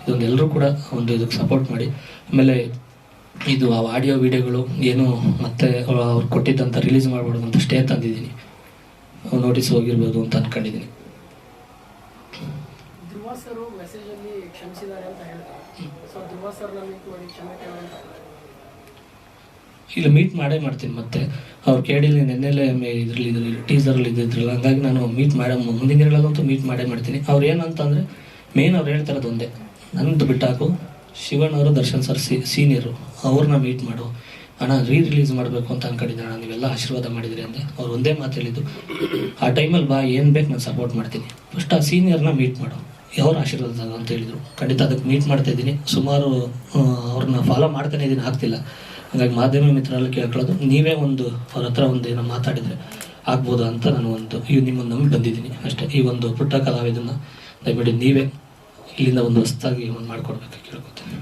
ಇದೊಂದು ಎಲ್ಲರೂ ಕೂಡ ಒಂದು ಇದಕ್ಕೆ ಸಪೋರ್ಟ್ ಮಾಡಿ. ಆಮೇಲೆ ಇದು ಆಡಿಯೋ ವಿಡಿಯೋಗಳು ಏನು ಮತ್ತೆ ಅವ್ರು ಕೊಟ್ಟಿದ್ದಂಥ ರಿಲೀಸ್ ಮಾಡ್ಬಾರ್ದು ಅಂತ ಸ್ಟೇ ತಂದಿದ್ದೀನಿ, ನೋಟಿಸ್ ಹೋಗಿರ್ಬೋದು ಅಂತ ಅಂದ್ಕೊಂಡಿದ್ದೀನಿ. ಇಲ್ಲ ಮೀಟ್ ಮಾಡೇ ಮಾಡ್ತೀನಿ. ಮತ್ತೆ ಅವ್ರು ಕೇಳಿಲಿ ನೆನ್ನೆಲೆ ಇದರಲ್ಲಿ ಟೀಸರಲ್ಲಿ ಇದ್ದಿದ್ರಲ್ಲ, ಹಂಗಾಗಿ ನಾನು ಮೀಟ್ ಮಾಡೋ ಮುಂದಿನ ದಿನಗಳಲ್ಲಂತೂ ಮೀಟ್ ಮಾಡೇ ಮಾಡ್ತೀನಿ. ಅವ್ರು ಏನಂತಂದರೆ ಮೇನ್ ಅವ್ರು ಹೇಳ್ತಾರದು ಒಂದೇ, ನನ್ನದು ಬಿಟ್ಟಾಕು, ಶಿವಣ್ಣ ಅವರು ದರ್ಶನ್ ಸರ್ ಸೀನಿಯರು, ಅವ್ರನ್ನ ಮೀಟ್ ಮಾಡು ಅಣ್ಣ, ರಿಲೀಸ್ ಮಾಡಬೇಕು ಅಂತ ಅಂದ್ಕೊಂಡಿದ್ದೆ ಅಣ್ಣ, ನೀವೆಲ್ಲ ಆಶೀರ್ವಾದ ಮಾಡಿದ್ರಿ ಅಂದೆ. ಅವ್ರು ಒಂದೇ ಮಾತು ಹೇಳಿದ್ದು, ಆ ಟೈಮಲ್ಲಿ ಬಾ, ಏನು ಬೇಕು ನಾನು ಸಪೋರ್ಟ್ ಮಾಡ್ತೀನಿ, ಫಸ್ಟ್ ಆ ಸೀನಿಯರ್ನ ಮೀಟ್ ಮಾಡು, ಅವ್ರ ಆಶೀರ್ವಾದ ಅಂತ ಹೇಳಿದರು. ಖಂಡಿತ ಅದಕ್ಕೆ ಮೀಟ್ ಮಾಡ್ತಾ ಇದ್ದೀನಿ. ಸುಮಾರು ಅವ್ರನ್ನ ಫಾಲೋ ಮಾಡ್ತಾನೆ ಇದ್ದೀನಿ, ಆಗ್ತಿಲ್ಲ. ಹಾಗಾಗಿ ಮಾಧ್ಯಮ ಮಿತ್ರರಲ್ಲಿ ಕೇಳ್ಕೊಳ್ಳೋದು, ನೀವೇ ಒಂದು ಅವ್ರ ಹತ್ರ ಒಂದು ಏನೋ ಮಾತಾಡಿದರೆ ಆಗ್ಬೋದು ಅಂತ ನಾನು ಒಂದು ನಿಮ್ಮನ್ನು ನಂಬಿ ಬಂದಿದ್ದೀನಿ ಅಷ್ಟೇ. ಈ ಒಂದು ಪುಟ್ಟ ಕಲಾವಿದನ್ನು ದಯವಿಟ್ಟು ನೀವೇ ಇಲ್ಲಿಂದ ಒಂದು ಹೊಸದಾಗಿ ಒಂದು ಮಾಡಿಕೊಡ್ಬೇಕು ಕೇಳ್ಕೊತೀನಿ.